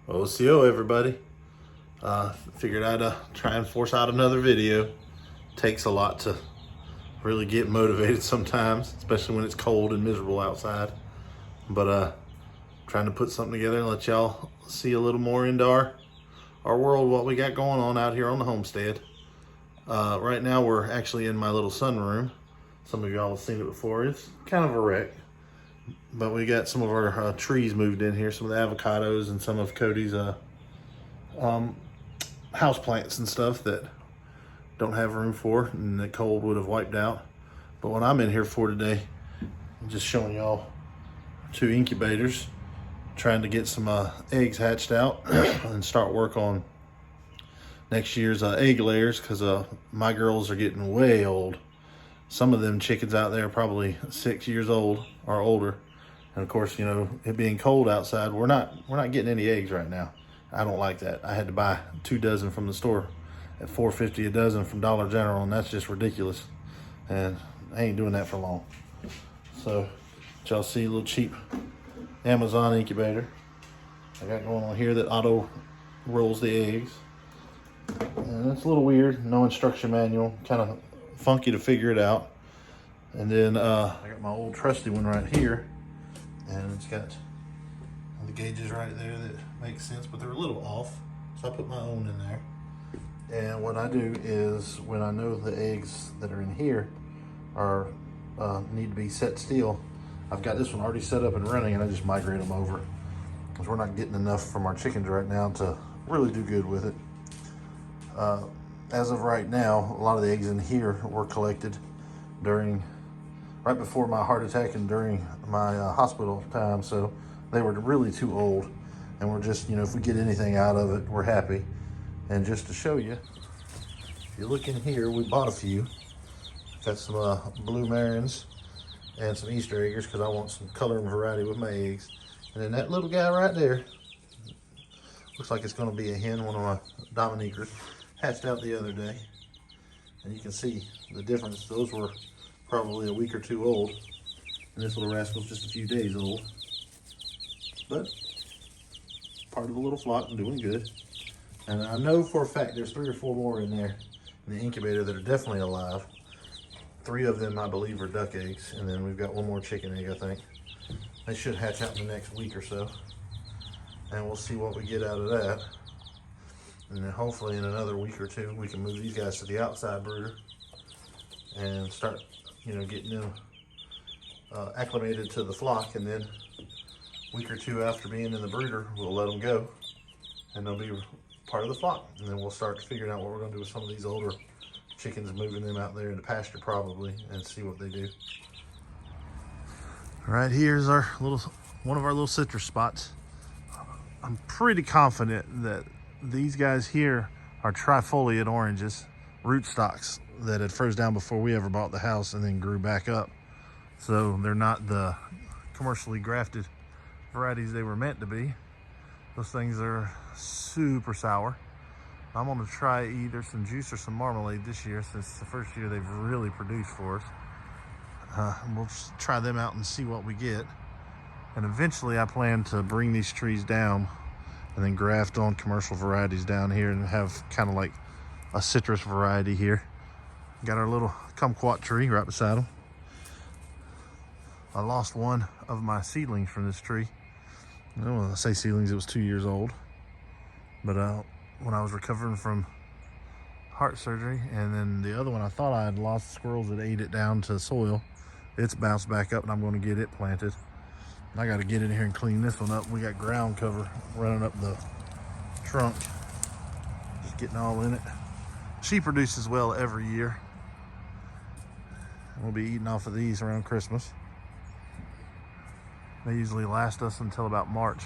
OCO, everybody. Figured I'd try and force out another video. Takes a lot to really get motivated sometimes, especially when it's cold and miserable outside. But trying to put something together and let y'all see a little more into our world, what we got going on out here on the homestead. Right now we're actually in my little sunroom. Some of y'all have seen it before. It's kind of a wreck, but we got some of our trees moved in here, some of the avocados and some of Cody's house plants and stuff that don't have room for and the cold would have wiped out. But what I'm in here for today, I'm just showing y'all 2 incubators, trying to get some eggs hatched out and start work on next year's egg layers, because my girls are getting way old. Some of them chickens out there are probably 6 years old or older. And of course, you know, it being cold outside, we're not getting any eggs right now. I don't like that. I had to buy 2 dozen from the store at $4.50 a dozen from Dollar General, and that's just ridiculous. And I ain't doing that for long. So y'all see a little cheap Amazon incubator I got going on here that auto rolls the eggs. And it's a little weird, no instruction manual, kind of funky to figure it out. And then I got my old trusty one right here, and it's got the gauges right there that makes sense, but they're a little off, so I put my own in there. And what I do is, when I know the eggs that are in here are need to be set still, I've got this one already set up and running, and I just migrate them over, because we're not getting enough from our chickens right now to really do good with it. As of right now, a lot of the eggs in here were collected right before my heart attack and during my hospital time, so they were really too old, and we're just, you know, if we get anything out of it, we're happy. And just to show you, if you look in here, we bought a few. Got some blue marins and some Easter eggers, because I want some color and variety with my eggs. And then that little guy right there, looks like it's going to be a hen, one of my Dominicers, hatched out the other day. And you can see the difference. Those were probably a week or 2 old, and this little rascal's just a few days old. But part of the little flock and doing good. And I know for a fact there's 3 or 4 more in there in the incubator that are definitely alive. 3 of them, I believe, are duck eggs, and then we've got 1 more chicken egg, I think. They should hatch out in the next week or so, and we'll see what we get out of that. And then hopefully in another week or 2 we can move these guys to the outside brooder and start, you know, getting them acclimated to the flock. And then a week or 2 after being in the brooder, we'll let them go, and they'll be part of the flock. And then we'll start figuring out what we're going to do with some of these older chickens, moving them out there in the pasture probably, and see what they do. Right here's our one of our little citrus spots. I'm pretty confident that these guys here are trifoliate oranges, rootstocks that had froze down before we ever bought the house and then grew back up. So they're not the commercially grafted varieties they were meant to be. Those things are super sour. I'm gonna try either some juice or some marmalade this year, since it's the first year they've really produced for us. And we'll just try them out and see what we get. And eventually I plan to bring these trees down and then graft on commercial varieties down here and have kind of like a citrus variety here. Got our little kumquat tree right beside them. I lost one of my seedlings from this tree. When I say seedlings, it was 2 years old. But when I was recovering from heart surgery, and then the other one I thought I had lost, squirrels that ate it down to soil. It's bounced back up, and I'm going to get it planted. I got to get in here and clean this one up. We got ground cover running up the trunk, just getting all in it. She produces well every year. We'll be eating off of these around Christmas. They usually last us until about March,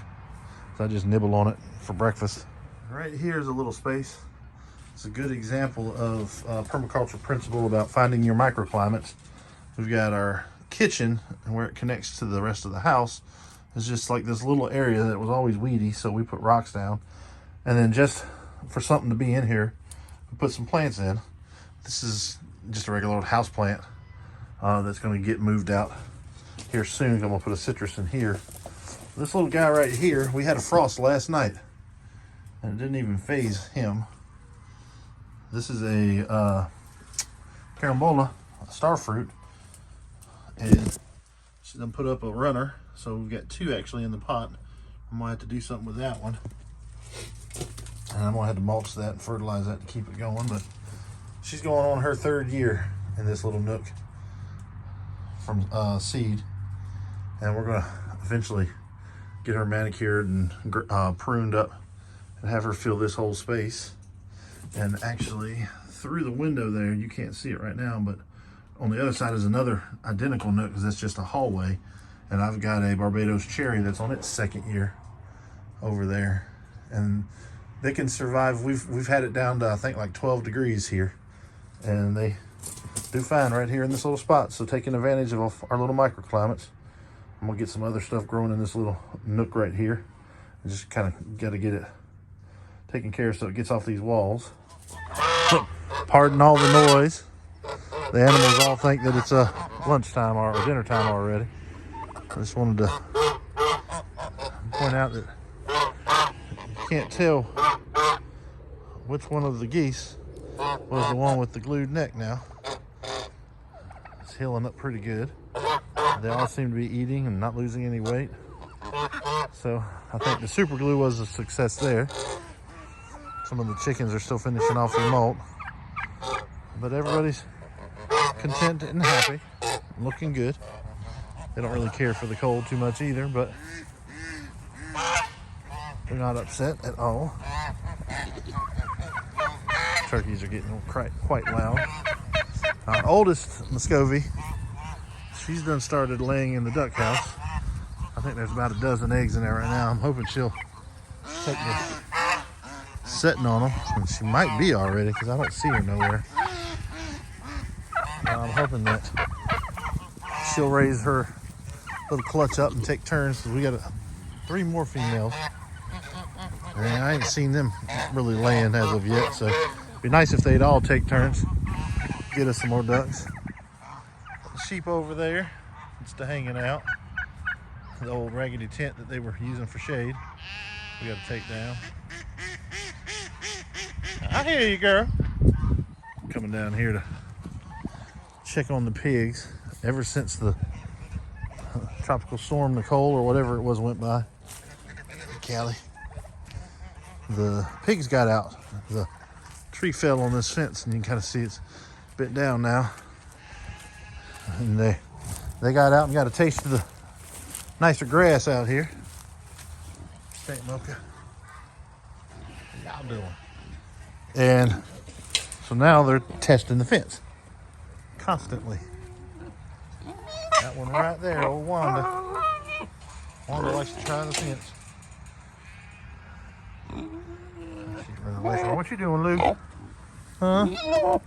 so I just nibble on it for breakfast. Right here is a little space. It's a good example of permaculture principle about finding your microclimates. We've got our kitchen, and where it connects to the rest of the house is just like this little area that was always weedy, so we put rocks down. And then just for something to be in here, we put some plants in. This is just a regular old house plant that's going to get moved out here soon. I'm going to put a citrus in here. This little guy right here, we had a frost last night, and it didn't even faze him. This is a carambola, a star fruit, and she done put up a runner, so we've got 2 actually in the pot. I'm gonna have to do something with that one, and I'm gonna have to mulch that and fertilize that to keep it going. But she's going on her 3rd year in this little nook from seed, and we're gonna eventually get her manicured and pruned up and have her fill this whole space. And actually, through the window there, you can't see it right now, but on the other side is another identical nook, because that's just a hallway. And I've got a Barbados cherry that's on its 2nd year over there, and they can survive. We've had it down to, I think, like 12 degrees here, and they do fine right here in this little spot. So taking advantage of our little microclimates, I'm gonna get some other stuff growing in this little nook right here. I just kind of got to get it taken care of so it gets off these walls. Pardon all the noise. The animals all think that it's lunchtime or dinner time already. I just wanted to point out that you can't tell which one of the geese was the one with the glued neck now. It's healing up pretty good. They all seem to be eating and not losing any weight. So I think the super glue was a success there. Some of the chickens are still finishing off their molt, but everybody's content and happy, and looking good. They don't really care for the cold too much either, but they're not upset at all. Turkeys are getting quite loud. Our oldest Muscovy, she's done started laying in the duck house. I think there's about a dozen eggs in there right now. I'm hoping she'll take the setting on them, and she might be already, because I don't see her nowhere. I'm hoping that she'll raise her little clutch up and take turns, because we got 3 more females, and I ain't seen them really laying as of yet. So it'd be nice if they'd all take turns, get us some more ducks. The sheep over there, just hanging out. The old raggedy tent that they were using for shade, we got to take down. I hear you, girl. Coming down here to check on the pigs. Ever since the tropical storm Nicole or whatever it was went by, Callie, the pigs got out. The tree fell on this fence, and you can kind of see it's bit down now. And they got out and got a taste of the nicer grass out here. St. Mocha, how y'all doing? And so now they're testing the fence constantly. That one right there, old Wanda. Wanda likes to try the fence. She's running away from her. What you doing, Luke? Huh?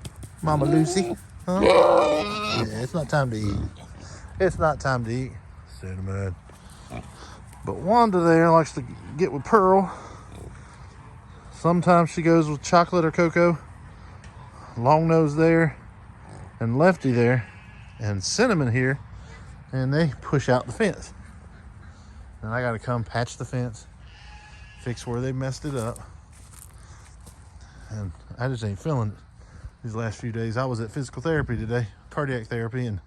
Mama Lucy? Huh? Yeah, it's not time to eat. It's not time to eat. Cinnamon. But Wanda there likes to get with Pearl. Sometimes she goes with chocolate or cocoa. Long Nose there, and Lefty there, and Cinnamon here, and they push out the fence. And I got to come patch the fence, fix where they messed it up. And I just ain't feeling it these last few days. I was at physical therapy today, cardiac therapy, and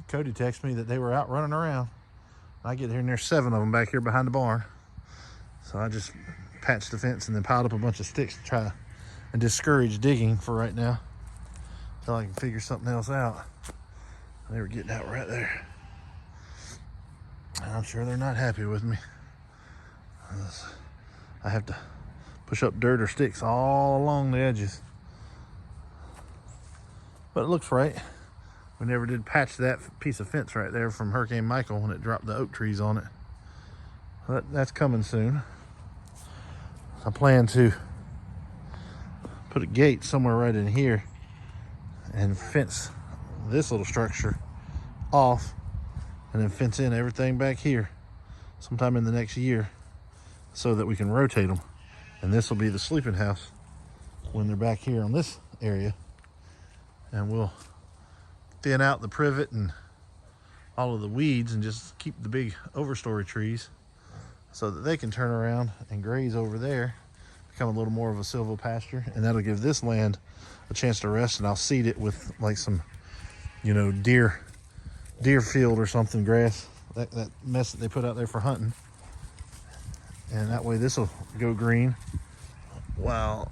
Cody texted me that they were out running around. I get here and there's 7 of them back here behind the barn. So I just patched the fence and then piled up a bunch of sticks to try and discourage digging for right now until I can figure something else out. They were getting out right there. And I'm sure they're not happy with me. I have to push up dirt or sticks all along the edges. But it looks right. We never did patch that piece of fence right there from Hurricane Michael when it dropped the oak trees on it. But that's coming soon. I plan to put a gate somewhere right in here and fence this little structure off, and then fence in everything back here sometime in the next year so that we can rotate them. And this will be the sleeping house when they're back here on this area. And we'll thin out the privet and all of the weeds and just keep the big overstory trees so that they can turn around and graze over there, become a little more of a silvopasture, and that'll give this land a chance to rest. And I'll seed it with like some, you know, deer field or something, grass, that mess that they put out there for hunting. And that way this will go green while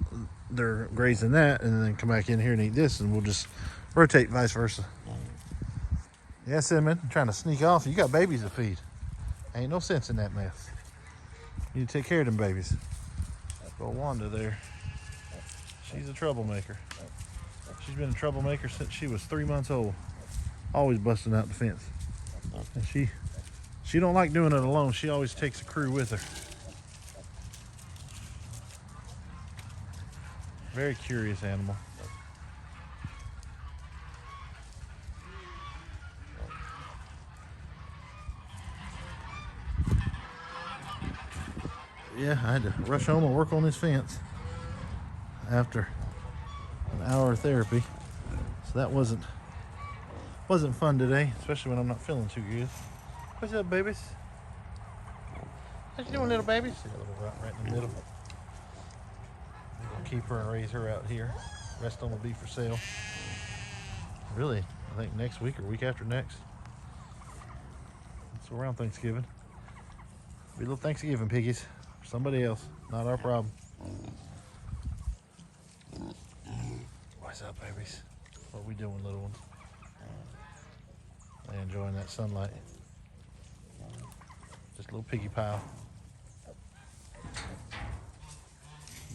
they're grazing that, and then come back in here and eat this, and we'll just rotate vice versa. Yeah, Cinnamon, I'm trying to sneak off. You got babies to feed. Ain't no sense in that mess. You need to take care of them babies. Well, Wanda there, she's a troublemaker. She's been a troublemaker since she was 3 months old. Always busting out the fence. And she don't like doing it alone. She always takes a crew with her. Very curious animal. Yeah, I had to rush home and work on this fence after an hour of therapy. So that wasn't fun today, especially when I'm not feeling too good. What's up, babies? What you doing, little babies? See that little right in the middle. We'll keep her and raise her out here. The rest of them will be for sale. Really, I think next week or week after next. It's around Thanksgiving. Be a little Thanksgiving piggies. Somebody else, not our problem. What's up, babies? What are we doing, little ones? They enjoying that sunlight. Just a little piggy pile.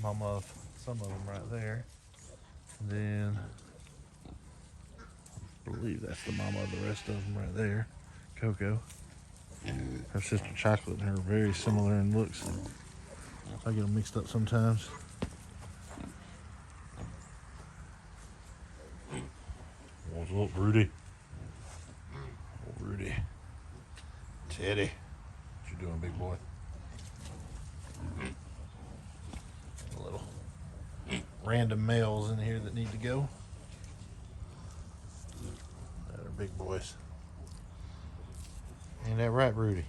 Mama of some of them right there. And then I believe that's the mama of the rest of them right there. Coco. Her sister Chocolate and her are very similar in looks. I get them mixed up sometimes. What's up, Rudy? Oh, Rudy. Teddy. What you doing, big boy? Little random males in here that need to go. That are big boys. Ain't that right, Rudy?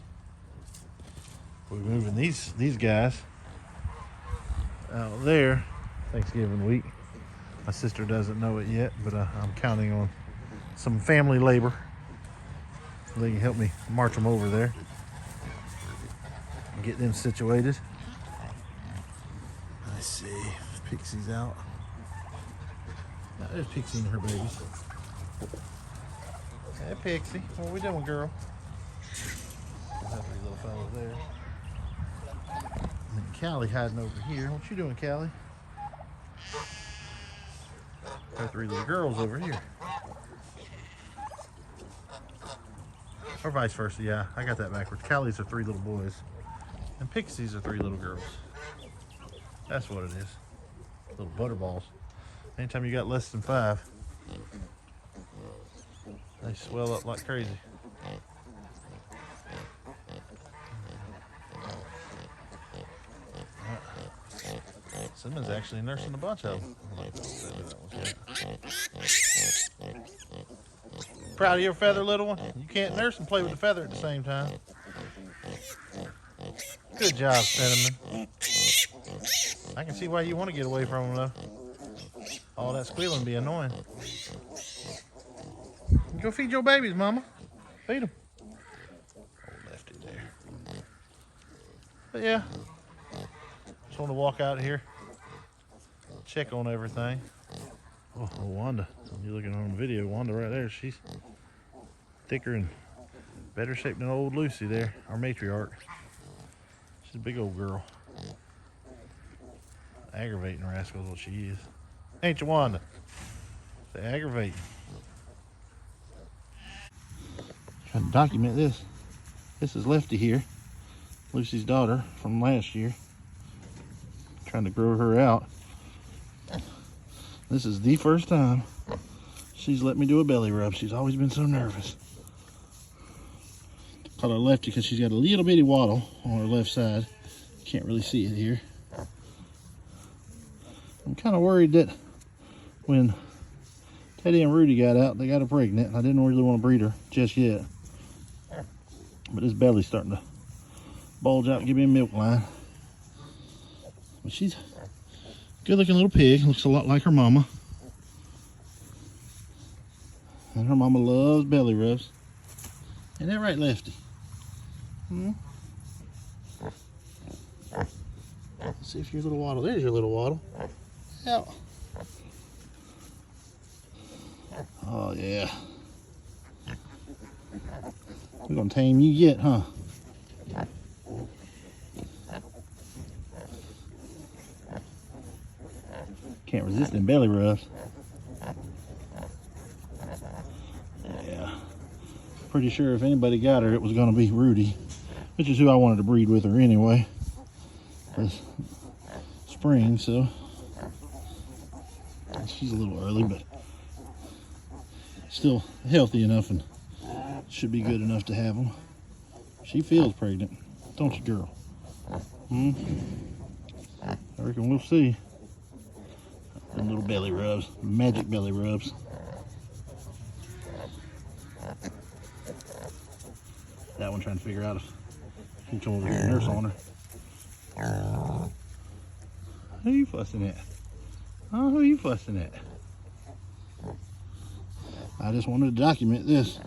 We're moving these guys out there Thanksgiving week. My sister doesn't know it yet, but I'm counting on some family labor so they can help me march them over there and get them situated. Let's see, Pixie's out. Now, there's Pixie and her babies. Hey, Pixie, what are we doing, girl? There's three little fellas there. And then Callie hiding over here. What you doing, Callie? Got three little girls over here. Or vice versa, yeah. I got that backwards. Callie's are three little boys. And Pixie's are three little girls. That's what it is. Little butterballs. Anytime you got less than 5, they swell up like crazy. Simmon's actually nursing a bunch of them. Proud of your feather, little one? You can't nurse and play with the feather at the same time. Good job, Cinnamon. I can see why you want to get away from them, though. All that squealing be annoying. Go feed your babies, Mama. Feed them. Oh, left it there. But yeah, just want to walk out here, check on everything. Oh, Wanda. You're looking on the video. Wanda right there. She's thicker and better shape than old Lucy there, our matriarch. She's a big old girl. Aggravating rascal is what she is. Ain't you, Wanda? Say aggravating. Trying to document this. This is Lefty here, Lucy's daughter from last year. Trying to grow her out. This is the first time she's let me do a belly rub. She's always been so nervous. Call her Lefty because she's got a little bitty waddle on her left side. Can't really see it here. I'm kind of worried that when Teddy and Rudy got out, they got her pregnant. I didn't really want to breed her just yet. But this belly's starting to bulge out and give me a milk line. But she's a good looking little pig. Looks a lot like her mama. And her mama loves belly rubs. Ain't that right, Lefty? Hmm? Let's see if your little waddle. There's your little waddle. Out. Oh yeah. We're gonna tame you yet, huh? Can't resist them belly rubs. Yeah. Pretty sure if anybody got her, it was gonna be Rudy, which is who I wanted to breed with her anyway. This spring, so she's a little early, but still healthy enough and should be good enough to have them. She feels pregnant, don't you, girl? Hmm? I reckon we'll see. Them little belly rubs, magic belly rubs. That one trying to figure out if he told her to nurse on her. Who you fussing at? Oh, who you fussing at? I just wanted to document this.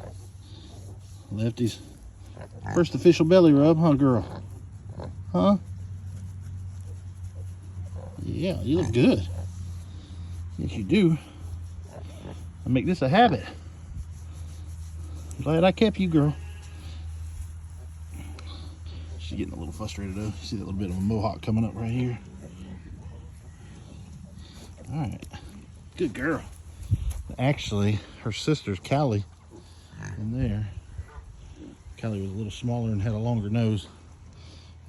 Lefty's first official belly rub, huh, girl? Huh? Yeah, you look good. Yes, you do. I make this a habit. Glad I kept you, girl. She's getting a little frustrated though. See that little bit of a mohawk coming up right here. All right, good girl. Actually, her sister's Callie in there. Callie was a little smaller and had a longer nose.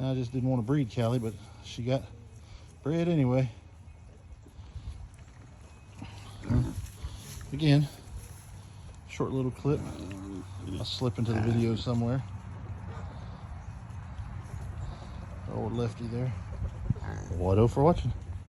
I just didn't want to breed Callie, but she got bred anyway. Again, short little clip. I'll slip into the video somewhere. Old Lefty there. Wado for watching.